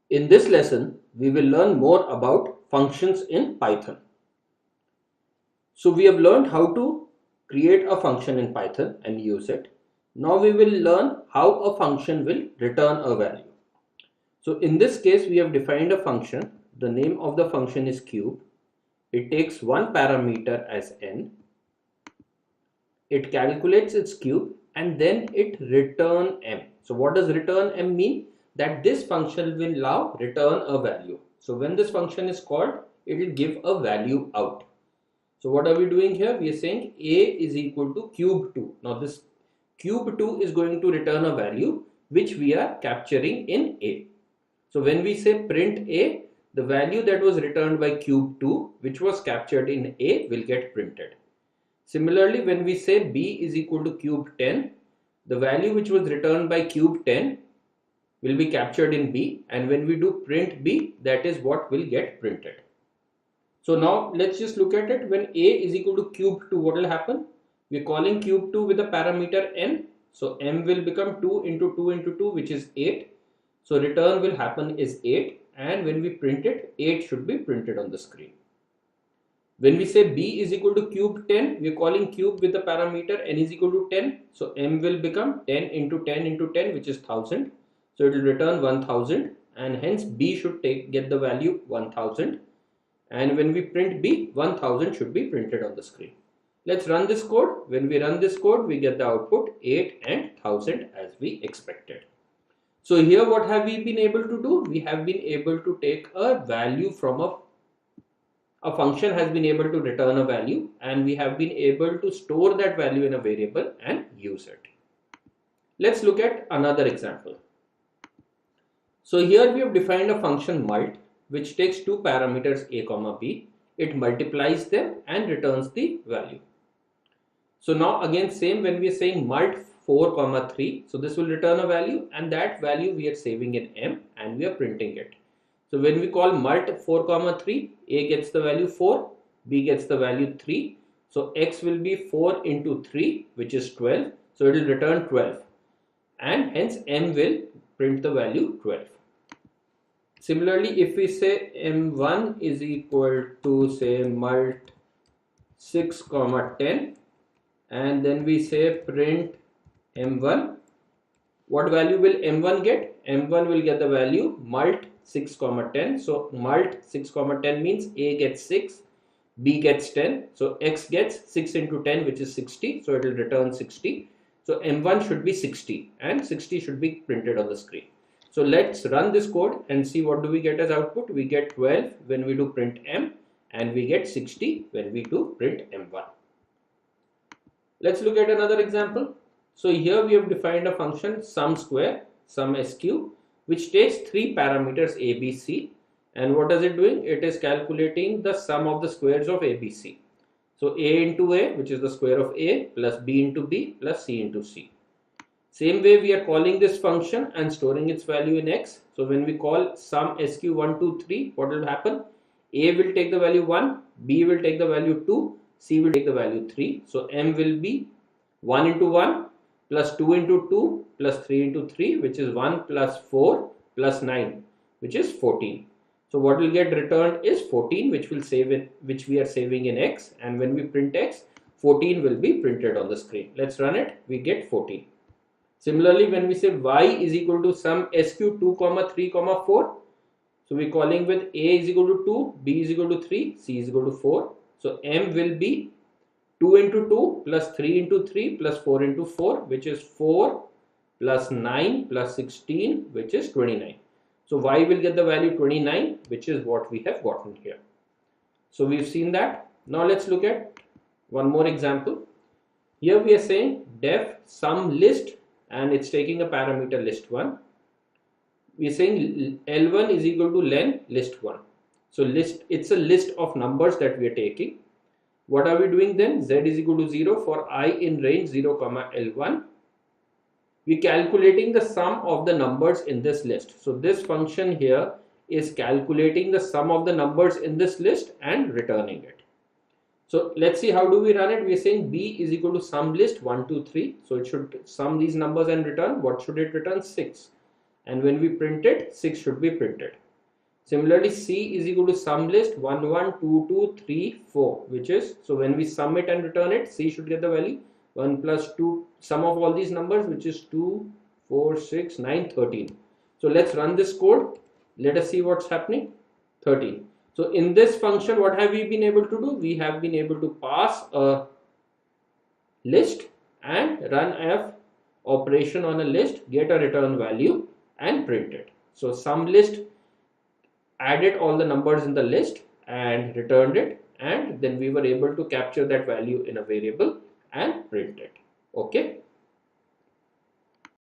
In this lesson, we will learn more about functions in Python. So we have learned how to create a function in Python and use it. Now we will learn how a function will return a value. So in this case, we have defined a function. The name of the function is cube. It takes one parameter as n. It calculates its cube and then it return m. So what does return m mean? That this function will now return a value. So when this function is called, it will give a value out. So what are we doing here? We are saying a is equal to cube 2. Now this cube 2 is going to return a value which we are capturing in a. So when we say print a, the value that was returned by cube 2 which was captured in a will get printed. Similarly, when we say b is equal to cube 10, the value which was returned by cube 10 will be captured in b, and when we do print b, that is what will get printed. So now let's just look at it. When a is equal to cube 2, what will happen? We are calling cube 2 with a parameter n. So m will become 2 into 2 into 2, which is 8. So return will happen is 8, and when we print it, 8 should be printed on the screen. When we say b is equal to cube 10, we are calling cube with the parameter n is equal to 10. So m will become 10 into 10 into 10, which is 1000. So it will return 1000, and hence b should get the value 1000. And when we print b, 1000 should be printed on the screen. Let's run this code. When we run this code, we get the output 8 and 1000 as we expected. So here what have we been able to do? We have been able to take a value from a function has been able to return a value, and we have been able to store that value in a variable and use it. Let's look at another example. So here we have defined a function mult which takes two parameters a comma b. It multiplies them and returns the value. So now again same, when we are saying mult 4 comma 3, so this will return a value, and that value we are saving in m and we are printing it. So when we call mult 4 comma 3, a gets the value 4, b gets the value 3. So x will be 4 into 3, which is 12. So it will return 12, and hence m will print the value 12. Similarly, if we say m1 is equal to say mult 6 comma 10, and then we say print m1, what value will m1 get? m1 will get the value mult 6 comma 10. So mult 6 comma 10 means a gets 6, b gets 10. So x gets 6 into 10, which is 60. So it will return 60. So m1 should be 60, and 60 should be printed on the screen. So let's run this code and see what do we get as output. We get 12 when we do print m, and we get 60 when we do print m1. Let's look at another example. So here we have defined a function sum square, sum sq, which takes three parameters a, b, c. And what is it doing? It is calculating the sum of the squares of a, b, c. So a into a, which is the square of a, plus b into b, plus c into c. Same way we are calling this function and storing its value in x. So when we call sum sq1, 2, 3, what will happen? A will take the value 1, b will take the value 2, c will take the value 3. So m will be 1 into 1 plus 2 into 2 plus 3 into 3, which is 1 plus 4 plus 9, which is 14. So what will get returned is 14, which we are saving in x, and when we print x, 14 will be printed on the screen. Let's run it. We get 14. Similarly, when we say y is equal to sum sq 2 comma 3 comma 4, so we're calling with a is equal to 2, b is equal to 3, c is equal to 4. So m will be 2 into 2 plus 3 into 3 plus 4 into 4, which is 4 plus 9 plus 16, which is 29. So y will get the value 29, which is what we have gotten here. So we've seen that. Now let's look at one more example. Here we are saying def sum list, and it's taking a parameter list1. We are saying L1 is equal to len list1. So it's a list of numbers that we are taking. What are we doing then? Z is equal to 0 for I in range 0 comma L1. We are calculating the sum of the numbers in this list. So this function here is calculating the sum of the numbers in this list and returning it. So let's see how do we run it. We are saying b is equal to sum list 1, 2, 3. So it should sum these numbers and return. What should it return? 6. and when we print it, 6 should be printed. Similarly, C is equal to sum list 1 1 2 2 3 4, which is, so when we sum it and return it, C should get the value 1 plus 2, sum of all these numbers, which is 2 4 6 9 13. So let's run this code. Let us see what's happening. 13. So in this function, what have we been able to do? We have been able to pass a list and run a operation on a list, get a return value and print it. So sum list added all the numbers in the list and returned it, and then we were able to capture that value in a variable and print it. Okay.